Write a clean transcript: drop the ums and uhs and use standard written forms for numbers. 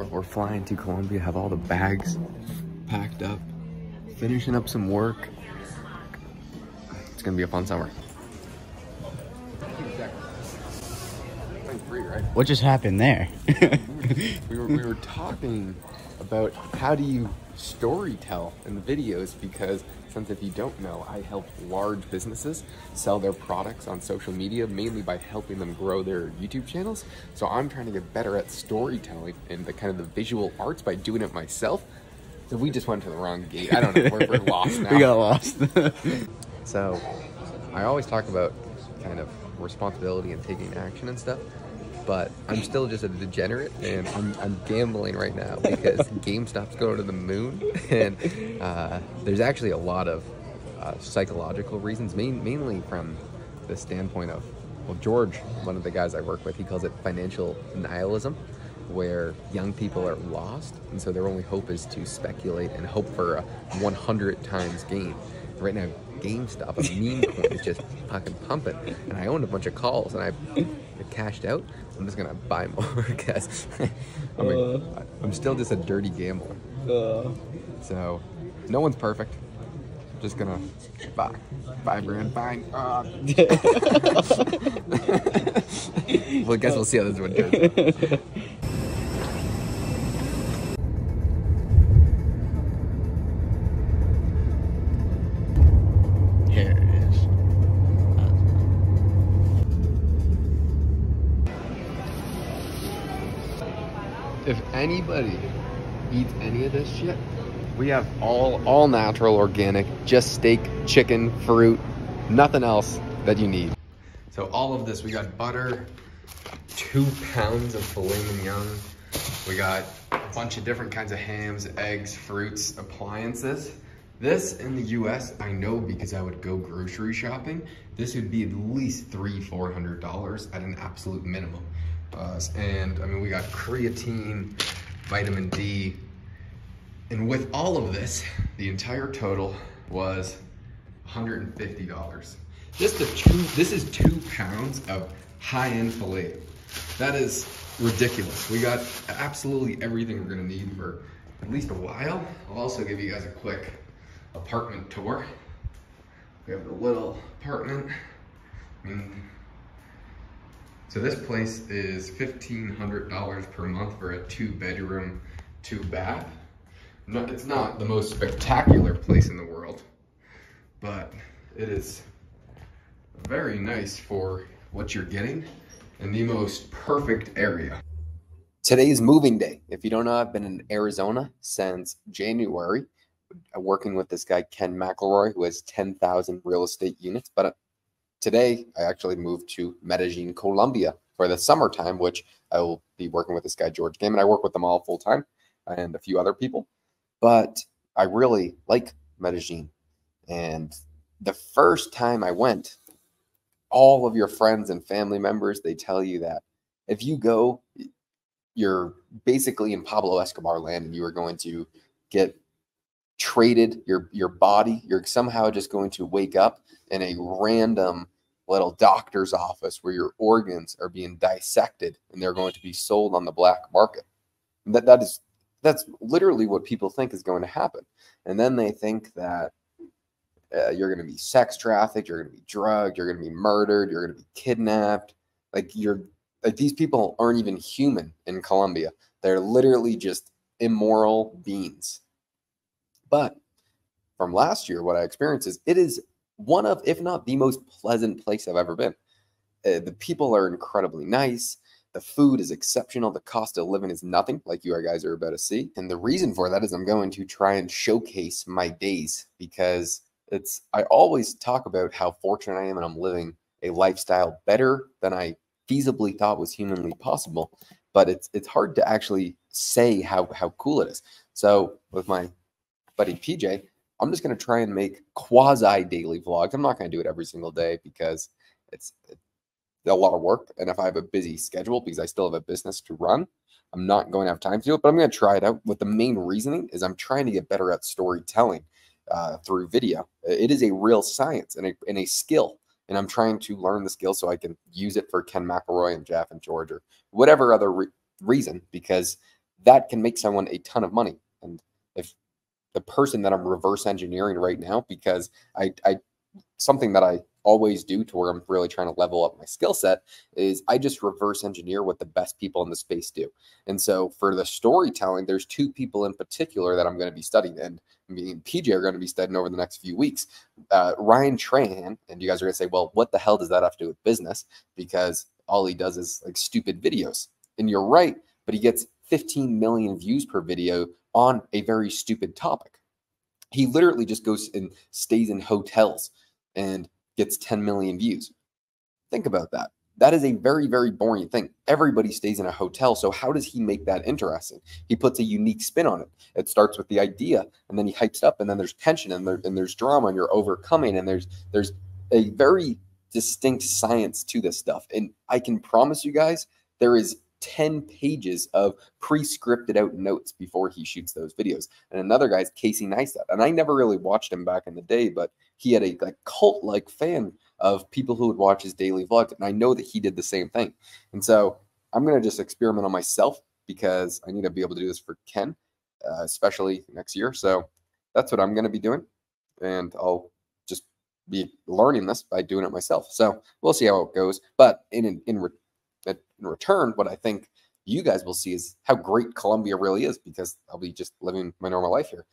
We're flying to Colombia, have all the bags packed up, finishing up some work. It's gonna be a fun summer. What just happened there? we were talking about how do you story tell in the videos, because since if you don't know, I help large businesses sell their products on social media, mainly by helping them grow their YouTube channels. So I'm trying to get better at storytelling and the kind of the visual arts by doing it myself. So we just went to the wrong gate. I don't know, we're lost now. We got lost. So I always talk about kind of responsibility and taking action and stuff, but I'm still just a degenerate, and I'm gambling right now because GameStop's going to the moon, and there's actually a lot of psychological reasons, mainly from the standpoint of, well, George, one of the guys I work with, he calls it financial nihilism, where young people are lost, and so their only hope is to speculate and hope for a 100 times gain. Right now, GameStop, a meme coin, is just fucking pumping, and I owned a bunch of calls, and I cashed out. I'm just gonna buy more because I'm still just a dirty gambler. So no one's perfect. I'm just gonna buy brand, fine. Well, I guess we'll see how this one goes. If anybody eats any of this shit, we have all natural, organic, just steak, chicken, fruit, nothing else that you need. So all of this, we got butter, 2 pounds of filet mignon, we got a bunch of different kinds of hams, eggs, fruits, appliances. This in the US, I know because I would go grocery shopping, this would be at least $300–400 at an absolute minimum. And I mean, we got creatine, vitamin D, and with all of this, the entire total was $150. This is 2 pounds of high-end filet. That is ridiculous. We got absolutely everything we're gonna need for at least a while. I'll also give you guys a quick apartment tour. We have the little apartment. So this place is $1,500 per month for a 2-bedroom, 2-bath. No, it's not the most spectacular place in the world, but it is very nice for what you're getting in the most perfect area. Today's moving day. If you don't know, I've been in Arizona since January, working with this guy, Ken McElroy, who has 10,000 real estate units, but today, I actually moved to Medellin, Colombia for the summertime, which I will be working with this guy, George Game, and I work with them all full time and a few other people. But I really like Medellin. And the first time I went, all of your friends and family members, they tell you that if you go, you're basically in Pablo Escobar land, and you are going to get traded your body. You're somehow just going to wake up in a random little doctor's office where your organs are being dissected and they're going to be sold on the black market. That's literally what people think is going to happen. And then they think that you're going to be sex trafficked, you're going to be drugged, you're going to be murdered, you're going to be kidnapped. Like these people aren't even human in Colombia. They're literally just immoral beings. But from last year, what I experienced is it is one of, if not the most pleasant place I've ever been. The people are incredibly nice. The food is exceptional. The cost of living is nothing, like you guys are about to see. And the reason for that is I'm going to try and showcase my days, because I always talk about how fortunate I am and I'm living a lifestyle better than I feasibly thought was humanly possible. But it's hard to actually say how cool it is. So with my buddy PJ, I'm just going to try and make quasi-daily vlogs. I'm not going to do it every single day because it's a lot of work. And if I have a busy schedule, because I still have a business to run, I'm not going to have time to do it. But I'm going to try it out. With the main reasoning is I'm trying to get better at storytelling through video. It is a real science and a skill. And I'm trying to learn the skill so I can use it for Ken McElroy and Jeff and George or whatever other reason, because that can make someone a ton of money. And if the person that I'm reverse engineering right now, because I something that I always do to where I'm really trying to level up my skill set is I just reverse engineer what the best people in the space do. And so for the storytelling, there's two people in particular that I'm going to be studying, and me and PJ are going to be studying over the next few weeks. Ryan Trahan, and you guys are going to say, well, what the hell does that have to do with business? Because all he does is like stupid videos. And you're right, but he gets 15 million views per video on a very stupid topic. He literally just goes and stays in hotels and gets 10 million views. Think about that. That is a very, very boring thing. Everybody stays in a hotel. So how does he make that interesting? He puts a unique spin on it. It starts with the idea, and then he hypes up, and then there's tension, and there's drama, and you're overcoming, and there's a very distinct science to this stuff. And I can promise you guys, there is 10 pages of pre-scripted out notes before he shoots those videos. And another guy's Casey Neistat. And I never really watched him back in the day, but he had a like cult-like fan of people who would watch his daily vlogs. And I know that he did the same thing. And so I'm going to just experiment on myself because I need to be able to do this for Ken, especially next year. So that's what I'm going to be doing. And I'll just be learning this by doing it myself. So we'll see how it goes. But in return, what I think you guys will see is how great Colombia really is, because I'll be just living my normal life here.